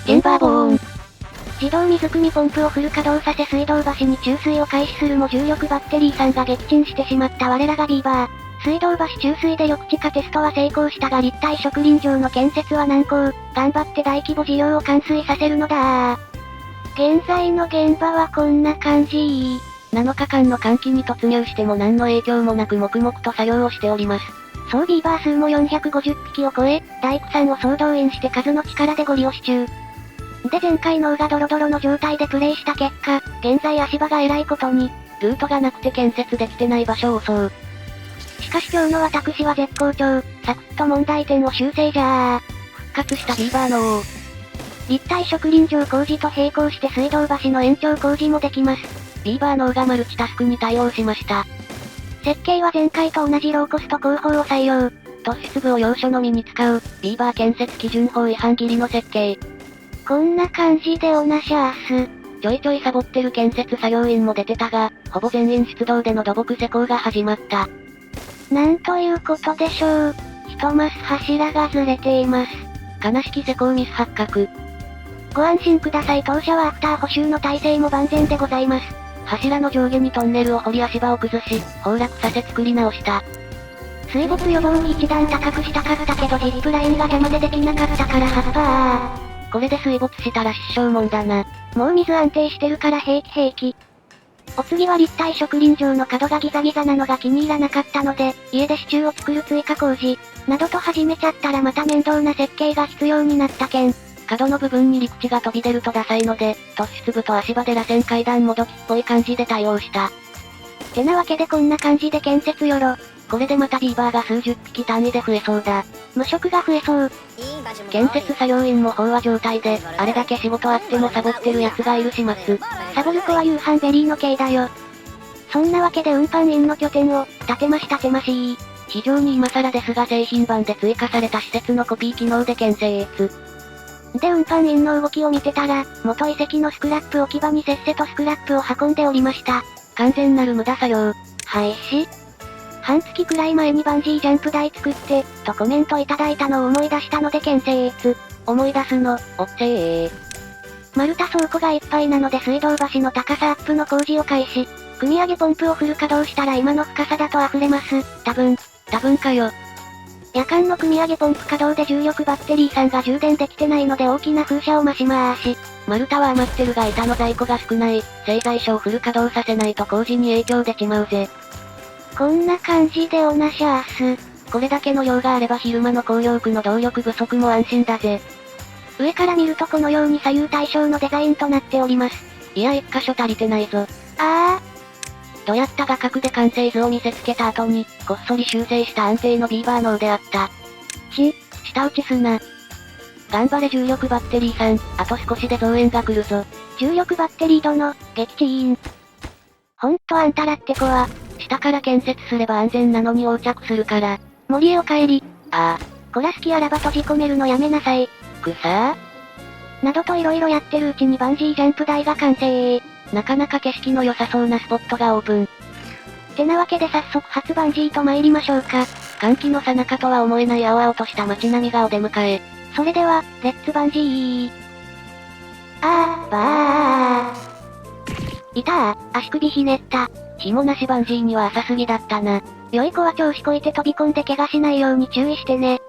チェンバーボーン。自動水汲みポンプをフル稼働させ水道橋に注水を開始するも重力バッテリーさんが撃沈してしまった我らがビーバー。水道橋注水で緑地化テストは成功したが立体植林場の建設は難航。頑張って大規模事業を完遂させるのだ。現在の現場はこんな感じ。7日間の換気に突入しても何の影響もなく黙々と作業をしております。総ビーバー数も450匹を超え、大工さんを総動員して数の力でゴリ押し中。で前回脳がドロドロの状態でプレイした結果、現在足場が偉いことに、ルートがなくて建設できてない場所を襲う。しかし今日の私は絶好調、サクッと問題点を修正じゃー。復活したビーバーの王。立体植林場工事と並行して水道橋の延長工事もできます。ビーバーの王がマルチタスクに対応しました。設計は前回と同じローコスト工法を採用。突出部を要所のみに使う、ビーバー建設基準法違反切りの設計。こんな感じでおなしゃーす。ちょいちょいサボってる建設作業員も出てたが、ほぼ全員出動での土木施工が始まった。なんということでしょう。一マス柱がずれています。悲しき施工ミス発覚。ご安心ください。当社はアフター補修の体制も万全でございます。柱の上下にトンネルを掘り足場を崩し、崩落させ作り直した。水没予防に一段高くしたかったけどジップラインが邪魔でできなかったからハッパー。これで水没したら失笑もんだな。もう水安定してるから平気。お次は立体植林場の角がギザギザなのが気に入らなかったので、家で支柱を作る追加工事、などと始めちゃったらまた面倒な設計が必要になった件。角の部分に陸地が飛び出るとダサいので、突出部と足場で螺旋階段もどきっぽい感じで対応した。てなわけでこんな感じで建設よろ。これでまたビーバーが数十匹単位で増えそうだ。無職が増えそう。建設作業員も飽和状態で、あれだけ仕事あってもサボってる奴がいる始末。サボる子は夕飯ベリーの系だよ。そんなわけで運搬員の拠点を、建てまし。非常に今更ですが製品版で追加された施設のコピー機能で建設。で運搬員の動きを見てたら、元遺跡のスクラップ置き場にせっせとスクラップを運んでおりました。完全なる無駄作業。廃止？半月くらい前にバンジージャンプ台作って、とコメントいただいたのを思い出したので建設。思い出すの、おっせー。丸太倉庫がいっぱいなので水道橋の高さアップの工事を開始。組み上げポンプをフル稼働したら今の深さだと溢れます。多分かよ。夜間の組み上げポンプ稼働で重力バッテリーさんが充電できてないので大きな風車を増しまーし。丸太は余ってるが板の在庫が少ない。製材所をフル稼働させないと工事に影響出ちまうぜ。こんな感じでおなしゃーす。これだけの量があれば昼間の光力の動力不足も安心だぜ。上から見るとこのように左右対称のデザインとなっております。いや一箇所足りてないぞ。どやった画角で完成図を見せつけた後に、こっそり修正した安定のビーバー脳であった。舌打ちすな。頑張れ重力バッテリーさん、あと少しで増援が来るぞ。重力バッテリー殿、撃沈。ほんとあんたらって子は、下から建設すれば安全なのに横着するから。森へお帰り。こら好きあらば閉じ込めるのやめなさい。などと色々やってるうちにバンジージャンプ台が完成。なかなか景色の良さそうなスポットがオープン。てなわけで早速初バンジーと参りましょうか。歓喜の最中とは思えない青々とした街並みがお出迎え。それでは、レッツバンジー。バー。いたー、足首ひねった。紐なしバンジーには浅すぎだったな。良い子は調子こいて飛び込んで怪我しないように注意してね。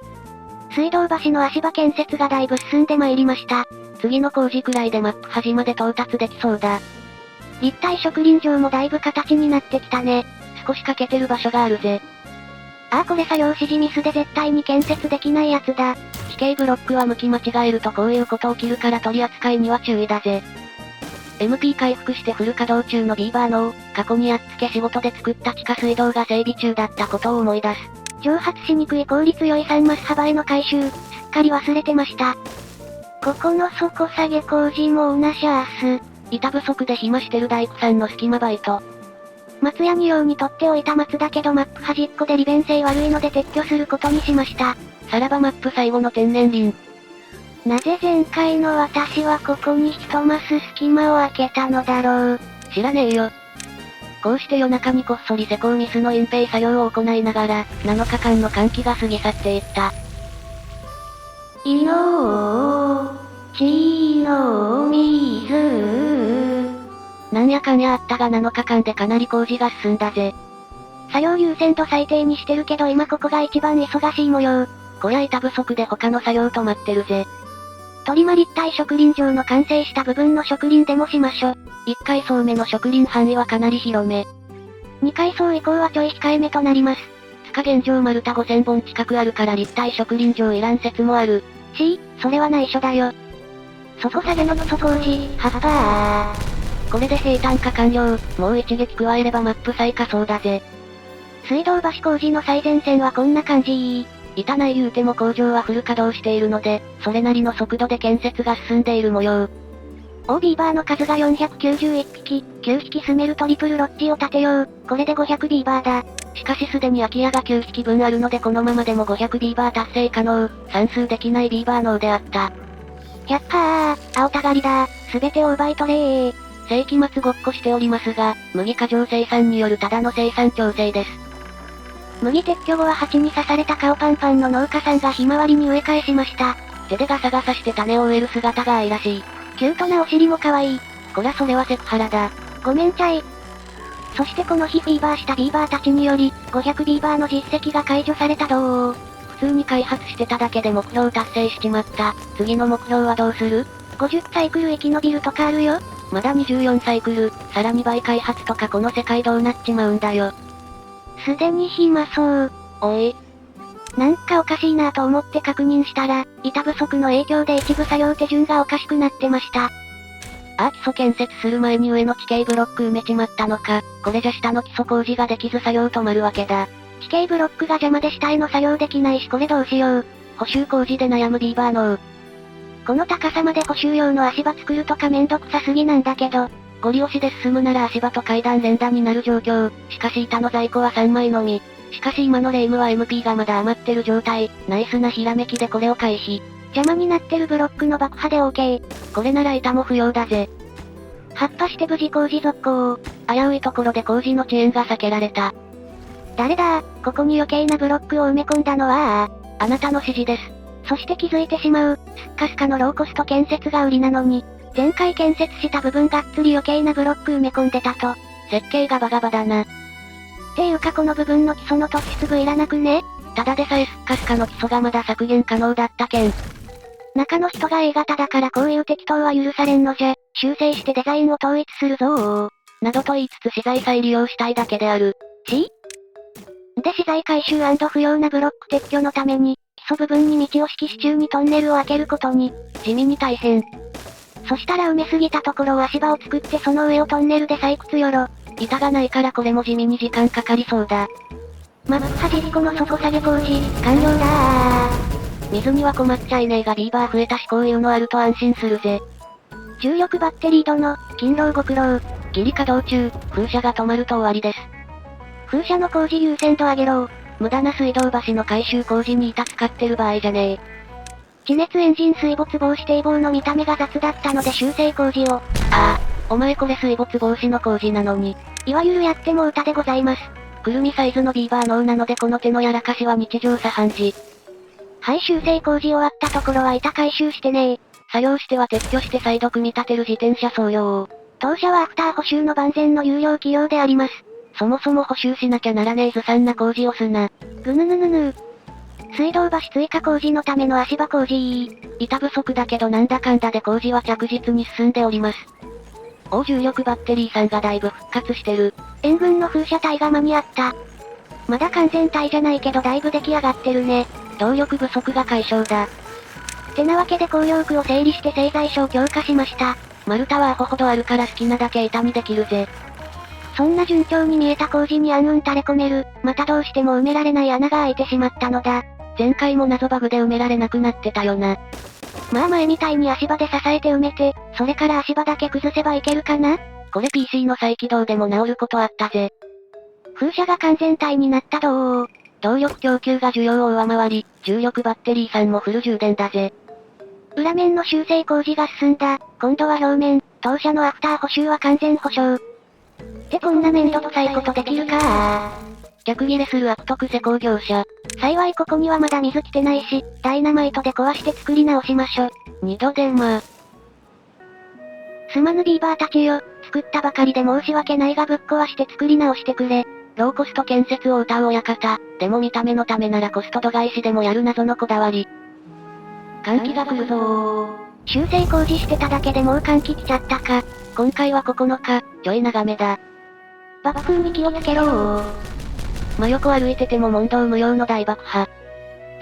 水道橋の足場建設がだいぶ進んで参りました。次の工事くらいでマップ端まで到達できそうだ。立体植林場もだいぶ形になってきたね。少し欠けてる場所があるぜ。これ作業指示ミスで絶対に建設できないやつだ。地形ブロックは向き間違えるとこういうこと起きるから取り扱いには注意だぜ。MP 回復してフル稼働中のビーバー脳、過去にやっつけ仕事で作った地下水道が整備中だったことを思い出す。蒸発しにくい効率良い3マス幅への回収、すっかり忘れてました。ここの底下げ工事もうなしゃーす。板不足で暇してる大工さんの隙間バイト。松屋に用に取っておいた松だけどマップ端っこで利便性悪いので撤去することにしました。さらばマップ最後の天然林。なぜ前回の私はここに一マス隙間を空けたのだろう。知らねえよ。こうして夜中にこっそり施工ミスの隠蔽作業を行いながら、7日間の歓喜が過ぎ去っていった。いのーちーの水。なんやかんやあったが7日間でかなり工事が進んだぜ。作業優先度最低にしてるけど今ここが一番忙しい模様。こりゃ板不足で他の作業止まってるぜ。鳥間立体植林場の完成した部分の植林でもしましょ。1階層目の植林範囲はかなり広め。2階層以降はちょい控えめとなります。つか現状丸太5000本近くあるから立体植林場いらん説もある。それは内緒だよ。底下げの基礎工事、はっぱこれで平坦化完了、もう一撃加えればマップ最下層だぜ。水道橋工事の最前線はこんな感じ。板ない言うても工場はフル稼働しているので、それなりの速度で建設が進んでいる模様。ビーバーの数が491匹、9匹住めるトリプルロッジを建てよう。これで500ビーバーだ。しかしすでに空き家が9匹分あるのでこのままでも500ビーバー達成可能。算数できないビーバー脳であった。青たがりだ。すべてを奪い取れー。世紀末ごっこしておりますが、麦過剰生産によるただの生産調整です。麦撤去後は蜂に刺された顔パンパンの農家さんがひまわりに植え替えしました。手でガサガサして種を植える姿が愛らしい。キュートなお尻も可愛い。こらそれはセクハラだ。ごめんちゃい。そしてこの日フィーバーしたビーバーたちにより、500ビーバーの実績が解除されたどー。普通に開発してただけで目標達成しちまった。次の目標はどうする？ 50 サイクル生き延びるとかあるよ。まだ24サイクル、さらに倍開発とかこの世界どうなっちまうんだよ。すでに暇そう。おい。なんかおかしいなと思って確認したら、板不足の影響で一部作業手順がおかしくなってました。基礎建設する前に上の地形ブロック埋めちまったのか。これじゃ下の基礎工事ができず作業止まるわけだ。地形ブロックが邪魔で下への作業できないしこれどうしよう。補修工事で悩むビーバー脳。この高さまで補修用の足場作るとかめんどくさすぎなんだけど。ゴリ押しで進むなら足場と階段連打になる状況。しかし板の在庫は3枚のみ。しかし今のレイムは MP がまだ余ってる状態。ナイスなひらめきでこれを回避。邪魔になってるブロックの爆破で OK。これなら板も不要だぜ。葉っぱして無事工事続行。危ういところで工事の遅延が避けられた。誰だ、ここに余計なブロックを埋め込んだのはあなたの指示です。そして気づいてしまう、すっかすかのローコスト建設が売りなのに、前回建設した部分がっつり余計なブロック埋め込んでたと。設計がバカバだな。っていうかこの部分の基礎の突出部いらなくね？ただでさえすっかすかの基礎がまだ削減可能だったけん。中の人が A 型だからこういう適当は許されんのじゃ、修正してデザインを統一するぞー。などと言いつつ資材再利用したいだけである。で資材回収&不要なブロック撤去のために、基礎部分に道を敷き支柱にトンネルを開けることに、地味に大変。そしたら埋めすぎたところを足場を作ってその上をトンネルで採掘よろ。板がないからこれも地味に時間かかりそうだ。マップ端っこの底下げ工事、完了だー。水には困っちゃいねえがビーバー増えたしこういうのあると安心するぜ。重力バッテリー殿、勤労ご苦労。ギリ稼働中、風車が止まると終わりです。風車の工事優先度上げろ。無駄な水道橋の改修工事に板使ってる場合じゃねえ。地熱エンジン水没防止堤防の見た目が雑だったので修正工事を。お前これ水没防止の工事なのに。いわゆるやっても歌でございます。くるみサイズのビーバー脳なのでこの手のやらかしは日常茶飯事。はい、修正工事終わったところは板回収してねー。作業しては撤去して再度組み立てる自転車操業を。当社はアフター補修の万全の有料企業であります。そもそも補修しなきゃならねえずさんな工事をすな。ぐぬぬぬぬ。水道橋追加工事のための足場工事板不足だけどなんだかんだで工事は着実に進んでおります。重力バッテリーさんがだいぶ復活してる。塩分の風車体が間に合った。まだ完全体じゃないけどだいぶ出来上がってるね。動力不足が解消だ。てなわけで工業区を整理して製材所を強化しました。丸太はアホほどあるから好きなだけ板にできるぜ。そんな順調に見えた工事に暗雲垂れ込める、またどうしても埋められない穴が開いてしまったのだ。前回も謎バグで埋められなくなってたよな。まあ前みたいに足場で支えて埋めて、それから足場だけ崩せばいけるかな？これ PC の再起動でも治ることあったぜ。風車が完全体になったどー。動力供給が需要を上回り、重力バッテリーさんもフル充電だぜ。裏面の修正工事が進んだ。今度は表面、当社のアフター補修は完全保証。ってこんなめんどくさいことできるか逆ギレする悪徳施工業者。幸いここにはまだ水来てないし、ダイナマイトで壊して作り直しましょ。二度手間。すまぬビーバーたちよ、作ったばかりで申し訳ないがぶっ壊して作り直してくれ。ローコスト建設を謳う親方。でも見た目のためならコスト度外視でもやる謎のこだわり。寒気が来るぞー。修正工事してただけでもう寒気来ちゃったか。今回は9日、ちょい長めだ。爆風に気をつけろー。真横歩いてても問答無用の大爆破。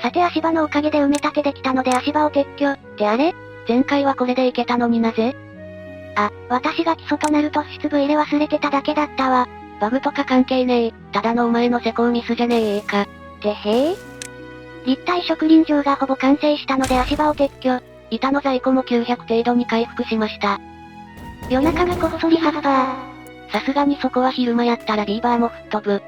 さて足場のおかげで埋め立てできたので足場を撤去、ってあれ？前回はこれでいけたのになぜ？あ、私が基礎となる突出部入れ忘れてただけだったわ。バグとか関係ねえ。ただのお前の施工ミスじゃねえか。てへえ。立体植林場がほぼ完成したので足場を撤去。板の在庫も900程度に回復しました。夜中がこっそりハッパー。さすがにそこは昼間やったらビーバーも吹っ飛ぶ。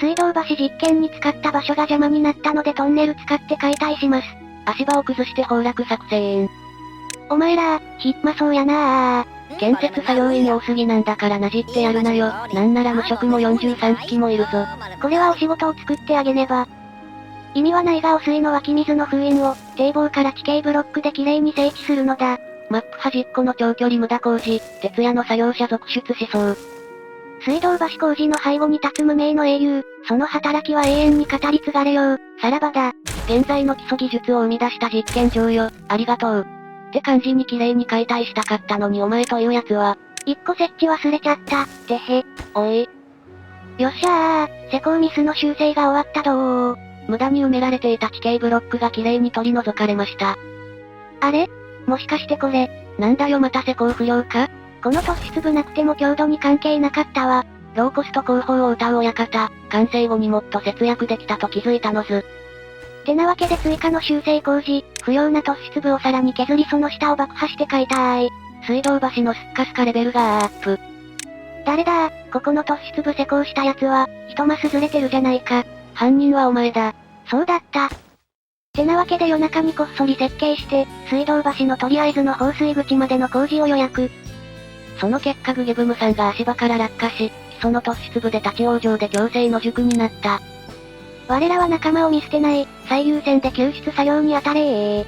水道橋実験に使った場所が邪魔になったのでトンネル使って解体します。足場を崩して崩落作戦。お前ら、ひっまそうやなあ。建設作業員多すぎなんだからなじってやるなよ。なんなら無職も43匹もいるぞ。これはお仕事を作ってあげねば。意味はないが汚水の湧き水の封印を、堤防から地形ブロックで綺麗に整地するのだ。マップ端っこの長距離無駄工事、徹夜の作業者続出しそう。水道橋工事の背後に立つ無名の英雄、その働きは永遠に語り継がれよう、さらばだ。現在の基礎技術を生み出した実験場よ、ありがとう。って感じに綺麗に解体したかったのにお前というやつは。一個設置忘れちゃった、てへ。おい。よっしゃー、施工ミスの修正が終わったどー。無駄に埋められていた地形ブロックが綺麗に取り除かれました。あれ？もしかしてこれ、なんだよまた施工不良か？この突出部なくても強度に関係なかったわ。ローコスト工法を謳う親方、完成後にもっと節約できたと気づいたのず。てなわけで追加の修正工事、不要な突出部をさらに削りその下を爆破して解体。水道橋のスッカスカレベルがアップ。誰だここの突出部施工したやつは、一マスずれてるじゃないか。犯人はお前だ。そうだった。てなわけで夜中にこっそり設計して、水道橋のとりあえずの放水口までの工事を予約。その結果グゲブムさんが足場から落下し、基礎の突出部で立ち往生で強制野宿になった。我らは仲間を見捨てない、最優先で救出作業に当たれー。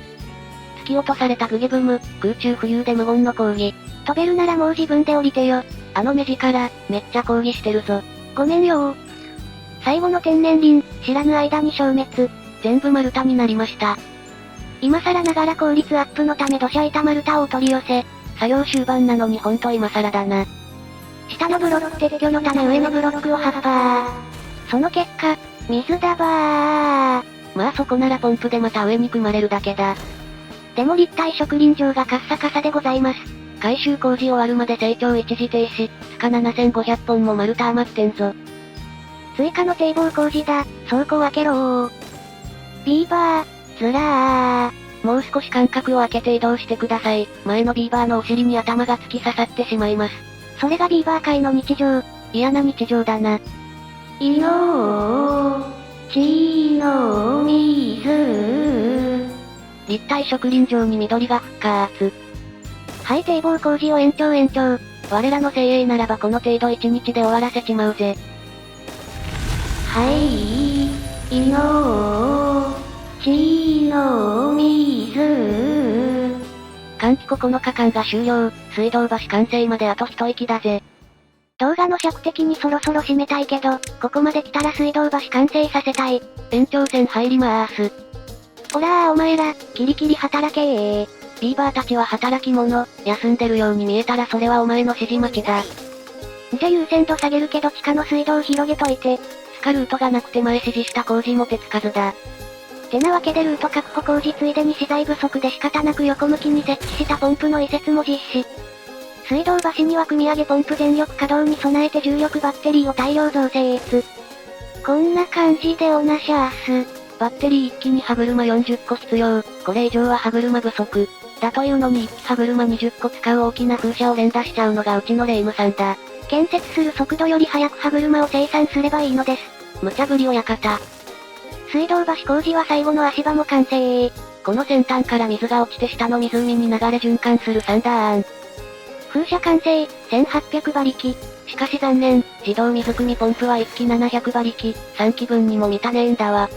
突き落とされたグゲブム、空中浮遊で無言の抗議。飛べるならもう自分で降りてよ。あの目力、めっちゃ抗議してるぞ。ごめんよー。最後の天然林、知らぬ間に消滅。全部丸太になりました。今更ながら効率アップのため土砂板丸太をお取り寄せ。作業終盤なのにほんと今更だな。下のブロック撤去のため上のブロックをハッパー。その結果、水だばー。まあそこならポンプでまた上に組まれるだけだ。でも立体植林場がカッサカサでございます。改修工事終わるまで成長一時停止、つか7500本も丸太余ってんぞ。追加の堤防工事だ、倉庫開けろー。ビーバー、ずらー。もう少し間隔を空けて移動してください。前のビーバーのお尻に頭が突き刺さってしまいます。それがビーバー界の日常。嫌な日常だな。いのー、ちの水。立体植林場に緑が復活。はい堤防工事を延長。我らの精鋭ならばこの程度1日で終わらせちまうぜ。はい、いのー、ちの水。換気9日間が終了、水道橋完成まであと一息だぜ。動画の尺的にそろそろ締めたいけど、ここまで来たら水道橋完成させたい。延長戦入りまーす。おらーお前ら、キリキリ働けー。ビーバーたちは働き者、休んでるように見えたらそれはお前の指示待ちだ。じゃ優先度下げるけど地下の水道広げといて。スカルートがなくて前指示した工事も手つかずだ。てなわけでルート確保工事ついでに資材不足で仕方なく横向きに設置したポンプの移設も実施。水道橋には組み上げポンプ全力稼働に備えて重力バッテリーを大量増設。こんな感じでおなしゃーす。バッテリー1機に歯車40個必要。これ以上は歯車不足。だというのに1機歯車20個使う大きな風車を連打しちゃうのがうちのレイムさんだ。建設する速度より速く歯車を生産すればいいのです。無茶ぶり親方。水道橋工事は最後の足場も完成。この先端から水が落ちて下の湖に流れ循環するサンダーン。風車完成、1800馬力。しかし残念、自動水汲みポンプは1機700馬力、3機分にも満たねえんだわ。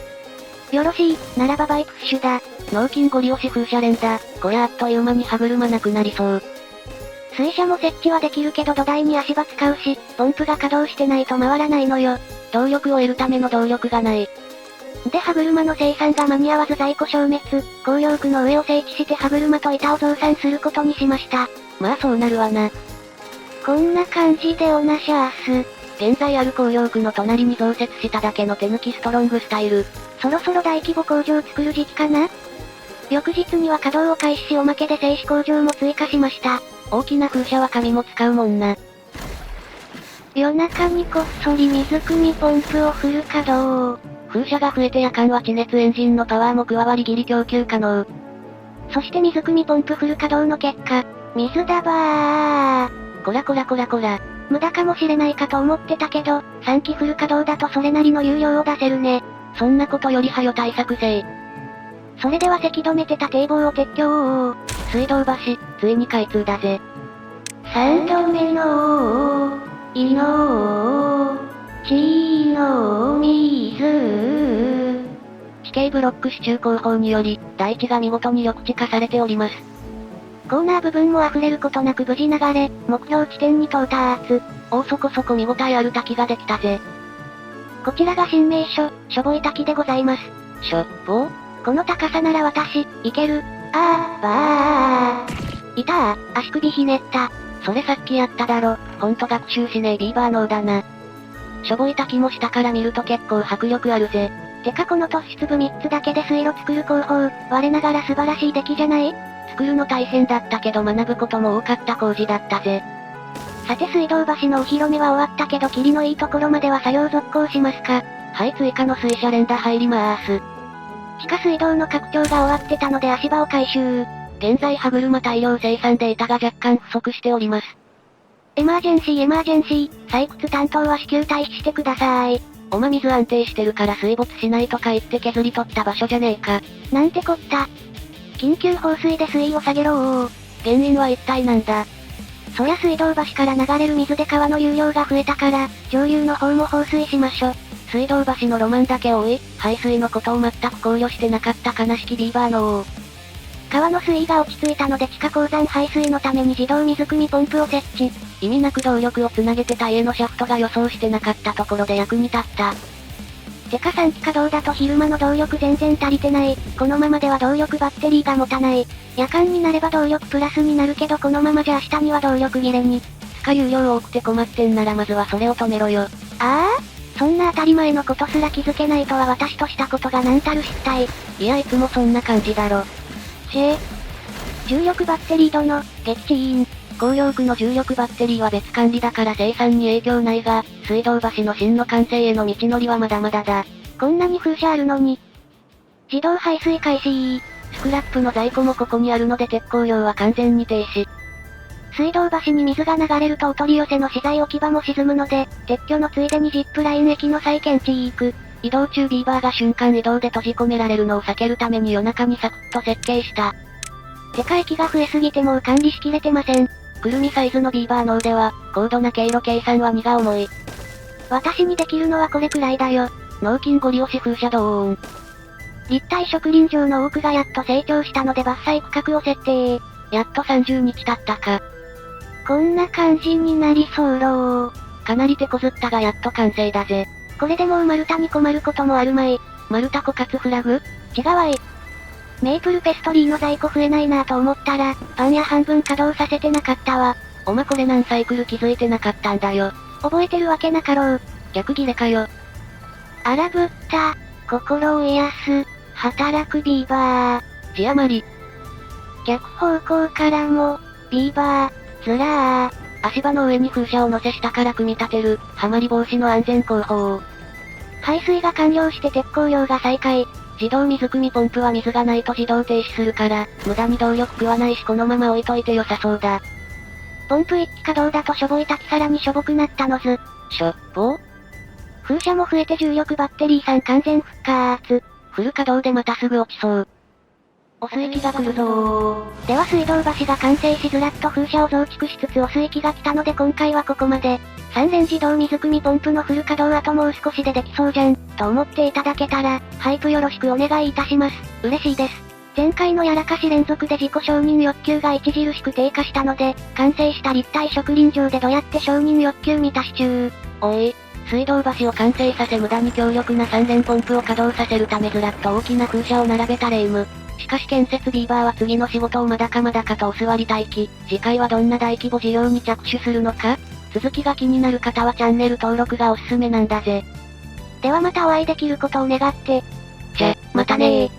よろしい、ならばバイプッシュだ。脳筋ゴリ押し風車連だ。こりゃあっという間に歯車なくなりそう。水車も設置はできるけど土台に足場使うし、ポンプが稼働してないと回らないのよ。動力を得るための動力がない。で歯車の生産が間に合わず在庫消滅、工業区の上を整地して歯車と板を増産することにしました。まあそうなるわな。こんな感じでおなしゃーす。現在ある工業区の隣に増設しただけの手抜きストロングスタイル。そろそろ大規模工場作る時期かな？翌日には稼働を開始しおまけで製紙工場も追加しました。大きな風車は紙も使うもんな。夜中にこっそり水汲みポンプをフル稼働。風車が増えて夜間は地熱エンジンのパワーも加わりギリ供給可能。そして水汲みポンプフル稼働の結果、水だばー。こらこらこらこら。無駄かもしれないかと思ってたけど、3基フル稼働だとそれなりの流量を出せるね。そんなことよりはよ対策せい。それではせき止めてた堤防を撤去。水道橋、ついに開通だぜ。3度目の命の水。地形ブロック支柱工法により、大地が見事に緑地化されております。コーナー部分も溢れることなく無事流れ、目標地点に到達。そこそこ見応えある滝ができたぜ。こちらが新名所、しょぼい滝でございます。しょぼ？この高さなら私、いける。ばー。いたー、足首ひねった。それさっきやっただろ、ほんと学習しねえビーバー脳だな。しょぼい滝も下から見ると結構迫力あるぜ。てかこの突出部3つだけで水路作る工法、我ながら素晴らしい出来じゃない？作るの大変だったけど学ぶことも多かった工事だったぜ。さて水道橋のお披露目は終わったけど霧のいいところまでは作業続行しますか？はい、追加の水車連打入りまーす。地下水道の拡張が終わってたので足場を回収。現在歯車大量生産で板が若干不足しております。エマージェンシー、採掘担当は至急退避してください。水安定してるから水没しないとか言って削り取った場所じゃねえか。なんてこった。緊急放水で水位を下げろー。原因は一体なんだ。そりゃ水道橋から流れる水で川の流量が増えたから、上流の方も放水しましょ。水道橋のロマンだけ追い、排水のことを全く考慮してなかった悲しきビーバーの川の水位が落ち着いたので地下鉱山排水のために自動水汲みポンプを設置。意味なく動力をつなげてた家のシャフトが予想してなかったところで役に立った。てか3気稼働だと昼間の動力全然足りてない。このままでは動力バッテリーが持たない。夜間になれば動力プラスになるけどこのままじゃ明日には動力切れに。負荷流量多くて困ってんならまずはそれを止めろよ。そんな当たり前のことすら気づけないとは私としたことが何たる失態。いやいつもそんな感じだろ。重力バッテリー殿、撃沈。工業区の重力バッテリーは別管理だから生産に影響ないが、水道橋の真の完成への道のりはまだまだだ。こんなに風車あるのに。自動排水開始。スクラップの在庫もここにあるので鉄鋼量は完全に停止。水道橋に水が流れるとお取り寄せの資材置き場も沈むので、撤去のついでにジップライン駅の再建地行く。移動中ビーバーが瞬間移動で閉じ込められるのを避けるために夜中にサクッと設計した。てか駅が増えすぎてもう管理しきれてません。くるみサイズのビーバー脳では、高度な経路計算は荷が重い。私にできるのはこれくらいだよ。脳筋ゴリ押し風車ドーン。立体植林場の多くがやっと成長したので伐採区画を設定。やっと30日経ったか。こんな感じになりそうろー。かなり手こずったがやっと完成だぜ。これでもう丸太に困ることもあるまい。丸太枯渇フラグ？違わい。メープルペストリーの在庫増えないなぁと思ったら、パン屋半分稼働させてなかったわ。これ何サイクル気づいてなかったんだよ。覚えてるわけなかろう。逆ギレかよ。荒ぶった、心を癒す、働くビーバー。字余り。逆方向からも、ビーバー、ずらー。足場の上に風車を乗せ下から組み立てる、はまり防止の安全工法。排水が完了して鉄鋼量が再開。自動水汲みポンプは水がないと自動停止するから、無駄に動力食わないしこのまま置いといて良さそうだ。ポンプ1気稼働だとしょぼい滝さらにしょぼくなったのず。しょぼ？風車も増えて重力バッテリー3完全復活。フル稼働でまたすぐ落ちそう。汚水機が来るぞー。では水道橋が完成しずらっと風車を増築しつつ汚水機が来たので今回はここまで。3連自動水汲みポンプのフル稼働あともう少しでできそうじゃん、と思っていただけたら、ハイプよろしくお願いいたします。嬉しいです。前回のやらかし連続で自己承認欲求が著しく低下したので、完成した立体植林場でどうやって承認欲求満たし中。おい、水道橋を完成させ無駄に強力な3連ポンプを稼働させるためずらっと大きな風車を並べたレ夢ム。しかし建設ビーバーは次の仕事をまだかとお座り待機。次回はどんな大規模事業に着手するのか？続きが気になる方はチャンネル登録がおすすめなんだぜ。ではまたお会いできることを願って。じゃ、またねー。